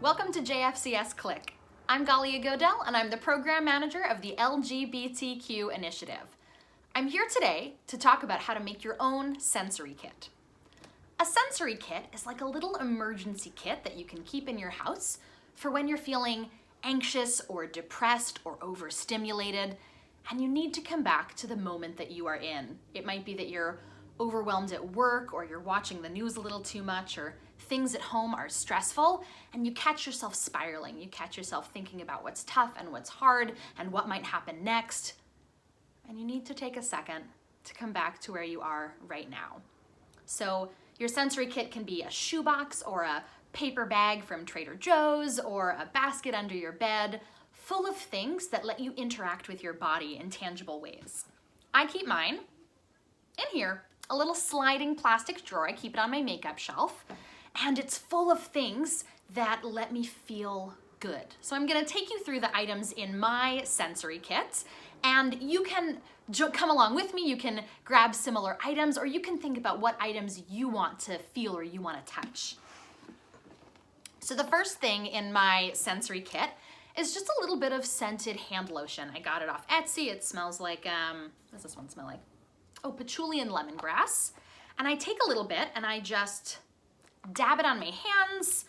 Welcome to JFCS Click. I'm Galia Godel, and I'm the Program Manager of the LGBTQ Initiative. I'm here today to talk about how to make your own sensory kit. A sensory kit is like a little emergency kit that you can keep in your house for when you're feeling anxious or depressed or overstimulated, and you need to come back to the moment that you are in. It might be that you're overwhelmed at work, or you're watching the news a little too much, or things at home are stressful, and you catch yourself spiraling. You catch yourself thinking about what's tough and what's hard and what might happen next. And you need to take a second to come back to where you are right now. So your sensory kit can be a shoebox or a paper bag from Trader Joe's or a basket under your bed, full of things that let you interact with your body in tangible ways. I keep mine in here, a little sliding plastic drawer. I keep it on my makeup shelf, and it's full of things that let me feel good. So I'm gonna take you through the items in my sensory kit, and you can come along with me. You can grab similar items, or you can think about what items you want to feel or you want to touch. So the first thing in my sensory kit is just a little bit of scented hand lotion. I got it off Etsy. It smells like, what does this one smell like? Oh, patchouli and lemongrass. And I take a little bit and I just dab it on my hands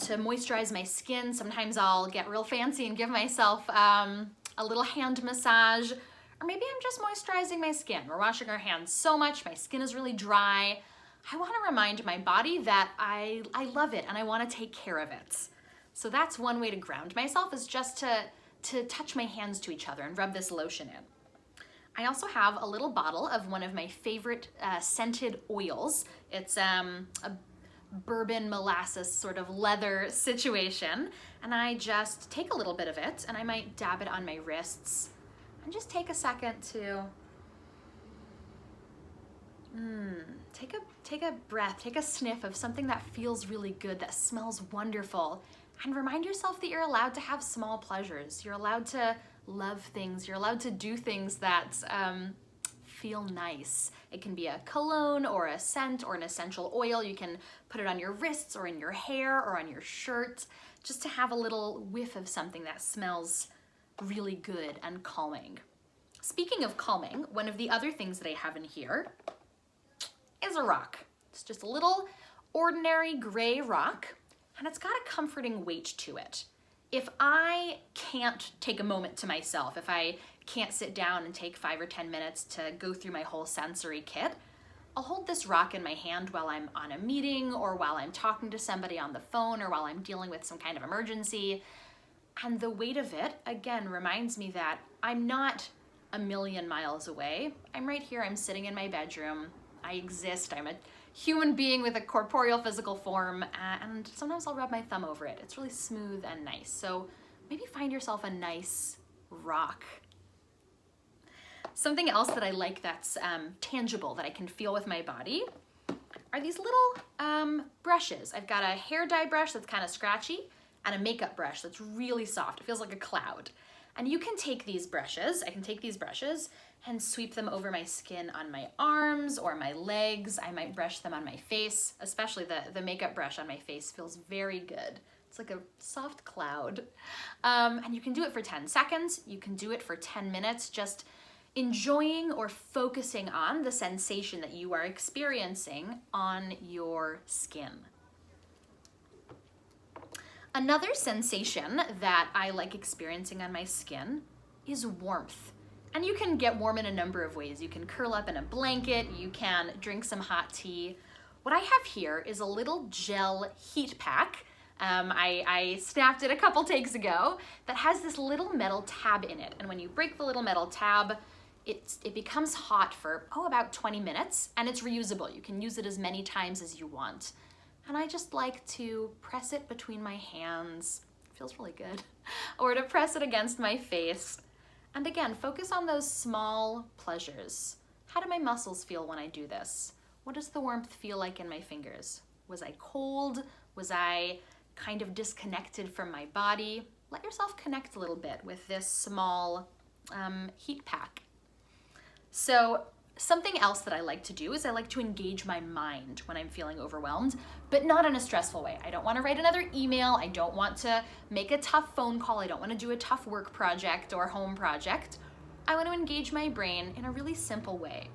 to moisturize my skin. Sometimes I'll get real fancy and give myself a little hand massage, or maybe I'm just moisturizing my skin. We're washing our hands so much, my skin is really dry. I want to remind my body that I love it and I want to take care of it. So that's one way to ground myself, is just to touch my hands to each other and rub this lotion in. I also have a little bottle of one of my favorite scented oils. It's a bourbon molasses sort of leather situation, and I just take a little bit of it and I might dab it on my wrists and just take a second to take a breath, take a sniff of something that feels really good, that smells wonderful, and remind yourself that you're allowed to have small pleasures. You're allowed to love things. You're allowed to do things that feel nice. It can be a cologne or a scent or an essential oil. You can put it on your wrists or in your hair or on your shirt, just to have a little whiff of something that smells really good and calming. Speaking of calming, one of the other things that I have in here is a rock. It's just a little ordinary gray rock, and it's got a comforting weight to it. If I can't take a moment to myself, if I can't sit down and take 5 or 10 minutes to go through my whole sensory kit, I'll hold this rock in my hand while I'm on a meeting, or while I'm talking to somebody on the phone, or while I'm dealing with some kind of emergency. And the weight of it, again, reminds me that I'm not a million miles away. I'm right here, I'm sitting in my bedroom. I exist, I'm a human being with a corporeal physical form, and sometimes I'll rub my thumb over it. It's really smooth and nice. So maybe find yourself a nice rock. Something else that I like that's tangible, that I can feel with my body, are these little brushes. I've got a hair dye brush that's kind of scratchy, and a makeup brush that's really soft. It feels like a cloud. And you can take these brushes, I can take these brushes and sweep them over my skin on my arms or my legs. I might brush them on my face, especially the makeup brush on my face feels very good. It's like a soft cloud. And you can do it for 10 seconds. You can do it for 10 minutes, just enjoying or focusing on the sensation that you are experiencing on your skin. Another sensation that I like experiencing on my skin is warmth. And you can get warm in a number of ways. You can curl up in a blanket, you can drink some hot tea. What I have here is a little gel heat pack. I snapped it a couple takes ago, that has this little metal tab in it. And when you break the little metal tab, it becomes hot for, about 20 minutes, and it's reusable. You can use it as many times as you want. And I just like to press it between my hands. It feels really good. Or to press it against my face. And again, focus on those small pleasures. How do my muscles feel when I do this? What does the warmth feel like in my fingers? Was I cold? Was I kind of disconnected from my body? Let yourself connect a little bit with this small heat pack. So Something else that I like to do is I like to engage my mind when I'm feeling overwhelmed, but not in a stressful way. I don't want to write another email. I don't want to make a tough phone call. I don't want to do a tough work project or home project. I want to engage my brain in a really simple way.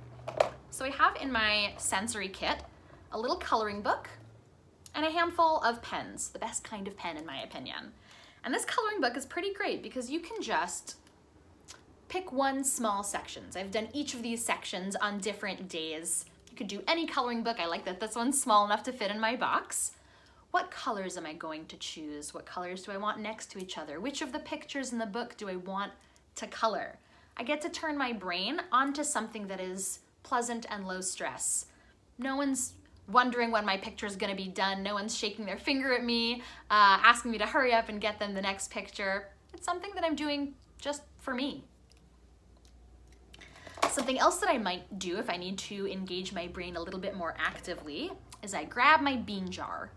So I have in my sensory kit a little coloring book and a handful of pens, the best kind of pen in my opinion. And this coloring book is pretty great because you can just pick one small sections. I've done each of these sections on different days. You could do any coloring book. I like that this one's small enough to fit in my box. What colors am I going to choose? What colors do I want next to each other? Which of the pictures in the book do I want to color? I get to turn my brain onto something that is pleasant and low stress. No one's wondering when my picture is going to be done. No one's shaking their finger at me, asking me to hurry up and get them the next picture. It's something that I'm doing just for me. Something else that I might do if I need to engage my brain a little bit more actively is I grab my bean jar.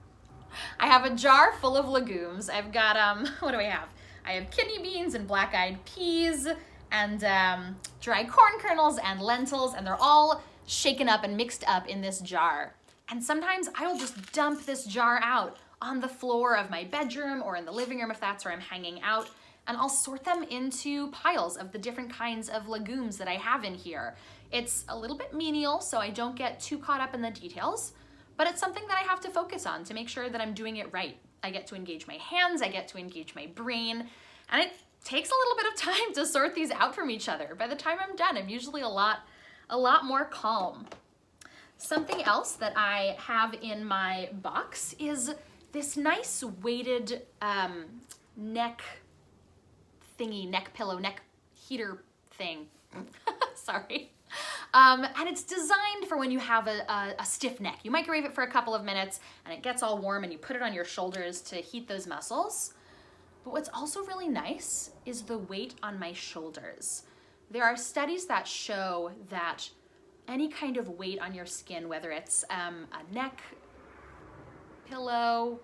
I have a jar full of legumes. I've got, what do I have? I have kidney beans and black-eyed peas and dry corn kernels and lentils, and they're all shaken up and mixed up in this jar. And sometimes I will just dump this jar out on the floor of my bedroom or in the living room if that's where I'm hanging out. And I'll sort them into piles of the different kinds of legumes that I have in here. It's a little bit menial, so I don't get too caught up in the details, but it's something that I have to focus on to make sure that I'm doing it right. I get to engage my hands, I get to engage my brain, and it takes a little bit of time to sort these out from each other. By the time I'm done, I'm usually a lot more calm. Something else that I have in my box is this nice weighted neck pillow, neck heater thing. Sorry. And it's designed for when you have a stiff neck. You microwave it for a couple of minutes and it gets all warm and you put it on your shoulders to heat those muscles. But what's also really nice is the weight on my shoulders. There are studies that show that any kind of weight on your skin, whether it's a neck pillow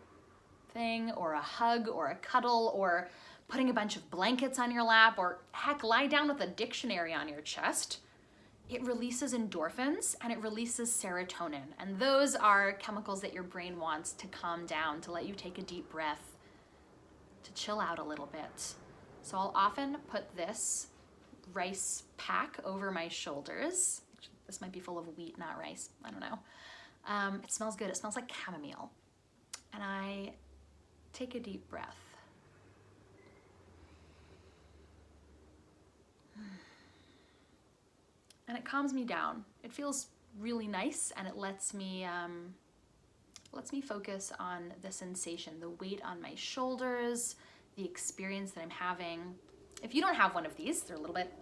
thing or a hug or a cuddle or putting a bunch of blankets on your lap, or heck, lie down with a dictionary on your chest, it releases endorphins and it releases serotonin. And those are chemicals that your brain wants to calm down, to let you take a deep breath, to chill out a little bit. So I'll often put this rice pack over my shoulders. This might be full of wheat, not rice. I don't know. It smells good. It smells like chamomile. And I take a deep breath. And it calms me down. It feels really nice, and it lets me focus on the sensation, the weight on my shoulders, the experience that I'm having. If you don't have one of these, they're a little bit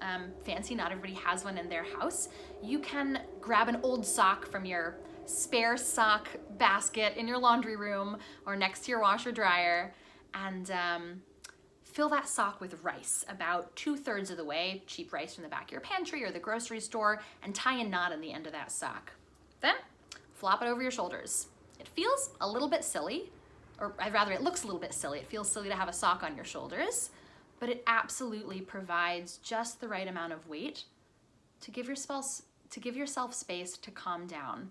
fancy, not everybody has one in their house, you can grab an old sock from your spare sock basket in your laundry room or next to your washer dryer and fill that sock with rice about 2/3 of the way, cheap rice from the back of your pantry or the grocery store, and tie a knot on the end of that sock. Then flop it over your shoulders. It feels a little bit silly, or rather it looks a little bit silly. It feels silly to have a sock on your shoulders, but it absolutely provides just the right amount of weight to give yourself space to calm down.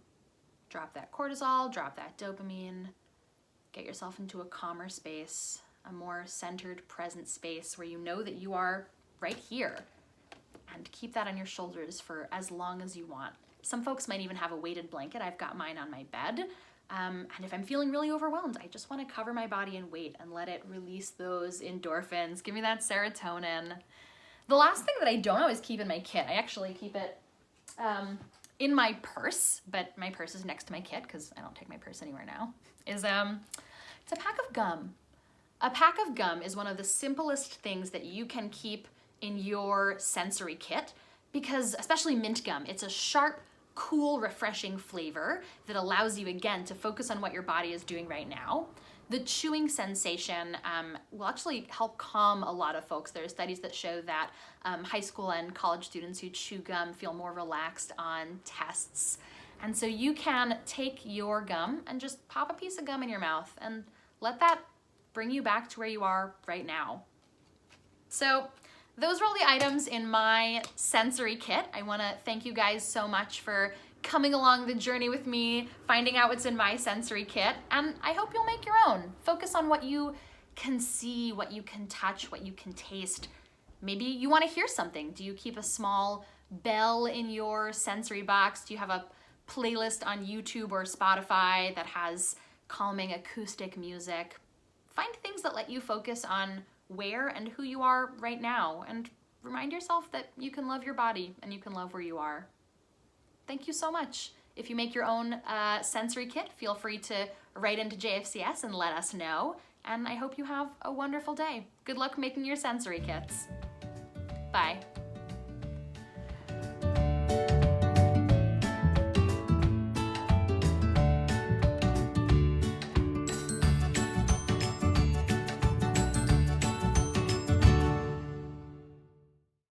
Drop that cortisol, drop that dopamine, get yourself into a calmer space, a more centered, present space where you know that you are right here, and keep that on your shoulders for as long as you want. Some folks might even have a weighted blanket. I've got mine on my bed. And if I'm feeling really overwhelmed, I just want to cover my body in weight and let it release those endorphins, give me that serotonin. The last thing that I don't always keep in my kit, I actually keep it in my purse, but my purse is next to my kit because I don't take my purse anywhere now, is it's a pack of gum. A pack of gum is one of the simplest things that you can keep in your sensory kit because, especially mint gum, it's a sharp, cool, refreshing flavor that allows you, again, to focus on what your body is doing right now. The chewing sensation will actually help calm a lot of folks. There are studies that show that high school and college students who chew gum feel more relaxed on tests. And so you can take your gum and just pop a piece of gum in your mouth and let that bring you back to where you are right now. So those are all the items in my sensory kit. I want to thank you guys so much for coming along the journey with me, finding out what's in my sensory kit, and I hope you'll make your own. Focus on what you can see, what you can touch, what you can taste. Maybe you want to hear something. Do you keep a small bell in your sensory box? Do you have a playlist on YouTube or Spotify that has calming acoustic music? Find things that let you focus on where and who you are right now, and remind yourself that you can love your body and you can love where you are. Thank you so much. If you make your own sensory kit, feel free to write into JFCS and let us know. And I hope you have a wonderful day. Good luck making your sensory kits. Bye.